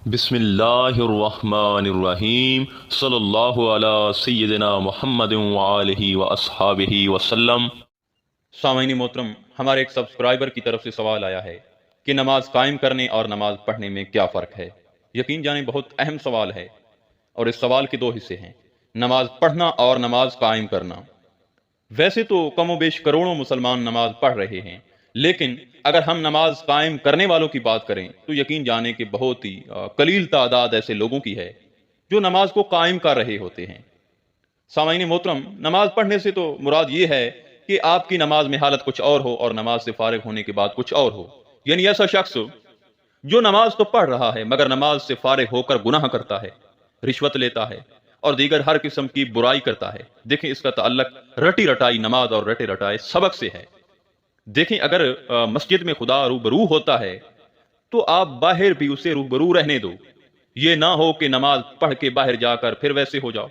بسم اللہ الرحمن الرحیم صلی اللہ علی سیدنا محمد وآلہ واصحابہ وسلم۔ سامعین محترم، ہمارے ایک سبسکرائبر کی طرف سے سوال آیا ہے کہ نماز قائم کرنے اور نماز پڑھنے میں کیا فرق ہے۔ یقین جانیں بہت اہم سوال ہے، اور اس سوال کے دو حصے ہیں: نماز پڑھنا اور نماز قائم کرنا۔ ویسے تو کم و بیش کروڑوں مسلمان نماز پڑھ رہے ہیں، لیکن اگر ہم نماز قائم کرنے والوں کی بات کریں تو یقین جانیں کہ بہت ہی قلیل تعداد ایسے لوگوں کی ہے جو نماز کو قائم کر رہے ہوتے ہیں۔ سامعین محترم، نماز پڑھنے سے تو مراد یہ ہے کہ آپ کی نماز میں حالت کچھ اور ہو اور نماز سے فارغ ہونے کے بعد کچھ اور ہو، یعنی ایسا شخص جو نماز تو پڑھ رہا ہے مگر نماز سے فارغ ہو کر گناہ کرتا ہے، رشوت لیتا ہے اور دیگر ہر قسم کی برائی کرتا ہے۔ دیکھیں، اس کا تعلق رٹی رٹائی نماز اور رٹے رٹائے سبق سے ہے۔ دیکھیں، اگر مسجد میں خدا روبرو ہوتا ہے تو آپ باہر بھی اسے روبرو رہنے دو۔ یہ نہ ہو کہ نماز پڑھ کے باہر جا کر پھر ویسے ہو جاؤ،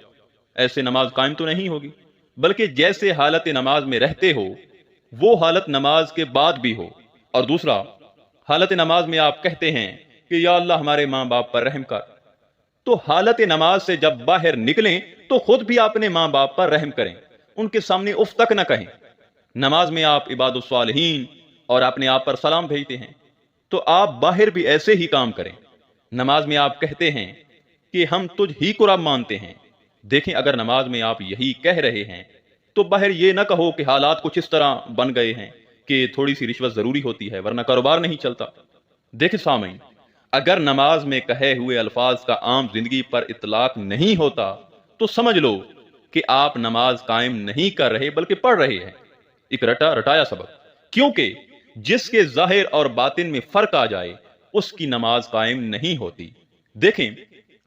ایسے نماز قائم تو نہیں ہوگی، بلکہ جیسے حالت نماز میں رہتے ہو وہ حالت نماز کے بعد بھی ہو۔ اور دوسرا، حالت نماز میں آپ کہتے ہیں کہ یا اللہ ہمارے ماں باپ پر رحم کر، تو حالت نماز سے جب باہر نکلیں تو خود بھی اپنے ماں باپ پر رحم کریں، ان کے سامنے اف تک نہ کہیں۔ نماز میں آپ عباد الصالحین اور اپنے آپ پر سلام بھیجتے ہیں، تو آپ باہر بھی ایسے ہی کام کریں۔ نماز میں آپ کہتے ہیں کہ ہم تجھ ہی کو رب مانتے ہیں۔ دیکھیں، اگر نماز میں آپ یہی کہہ رہے ہیں تو باہر یہ نہ کہو کہ حالات کچھ اس طرح بن گئے ہیں کہ تھوڑی سی رشوت ضروری ہوتی ہے ورنہ کاروبار نہیں چلتا۔ دیکھیں سامعین، اگر نماز میں کہے ہوئے الفاظ کا عام زندگی پر اطلاق نہیں ہوتا تو سمجھ لو کہ آپ نماز قائم نہیں کر رہے بلکہ پڑھ رہے ہیں، ایک رٹا رٹایا سبق۔ کیونکہ جس کے ظاہر اور باطن میں فرق آ جائے اس کی نماز قائم نہیں ہوتی۔ دیکھیں،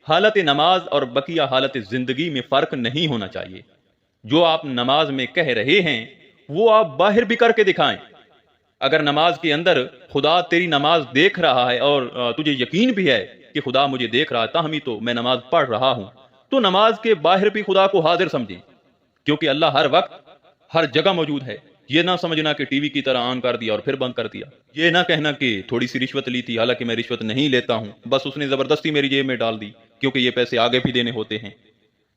حالت نماز اور بقیہ حالت زندگی میں فرق نہیں ہونا چاہیے۔ جو آپ نماز میں کہہ رہے ہیں وہ آپ باہر بھی کر کے دکھائیں۔ اگر نماز کے اندر خدا تیری نماز دیکھ رہا ہے اور تجھے یقین بھی ہے کہ خدا مجھے دیکھ رہا ہے تاہم ہی تو میں نماز پڑھ رہا ہوں، تو نماز کے باہر بھی خدا کو حاضر سمجھیں، کیونکہ اللہ ہر وقت ہر جگہ موجود ہے۔ یہ نہ سمجھنا کہ ٹی وی کی طرح آن کر دیا اور پھر بند کر دیا۔ یہ نہ کہنا کہ تھوڑی سی رشوت لی تھی، حالانکہ میں رشوت نہیں لیتا ہوں، بس اس نے زبردستی میری جیب میں ڈال دی کیونکہ یہ پیسے آگے بھی دینے ہوتے ہیں۔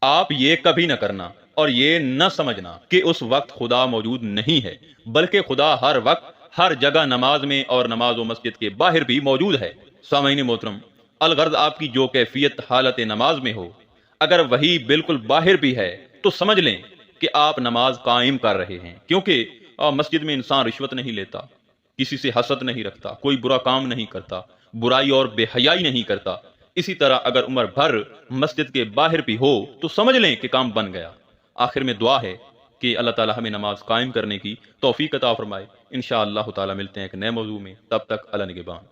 آپ یہ کبھی نہ کرنا اور یہ نہ سمجھنا کہ اس وقت خدا موجود نہیں ہے، بلکہ خدا ہر وقت ہر جگہ نماز میں اور نماز و مسجد کے باہر بھی موجود ہے۔ سامعین محترم، الغرض آپ کی جو کیفیت حالت نماز میں ہو اگر وہی بالکل باہر بھی ہے تو سمجھ لیں کہ آپ نماز قائم کر رہے ہیں، کیونکہ مسجد میں انسان رشوت نہیں لیتا، کسی سے حسد نہیں رکھتا، کوئی برا کام نہیں کرتا، برائی اور بے حیائی نہیں کرتا۔ اسی طرح اگر عمر بھر مسجد کے باہر بھی ہو تو سمجھ لیں کہ کام بن گیا۔ آخر میں دعا ہے کہ اللہ تعالی ہمیں نماز قائم کرنے کی توفیق عطا فرمائے۔ انشاءاللہ تعالی ملتے ہیں ایک نئے موضوع میں، تب تک اللہ نگہبان۔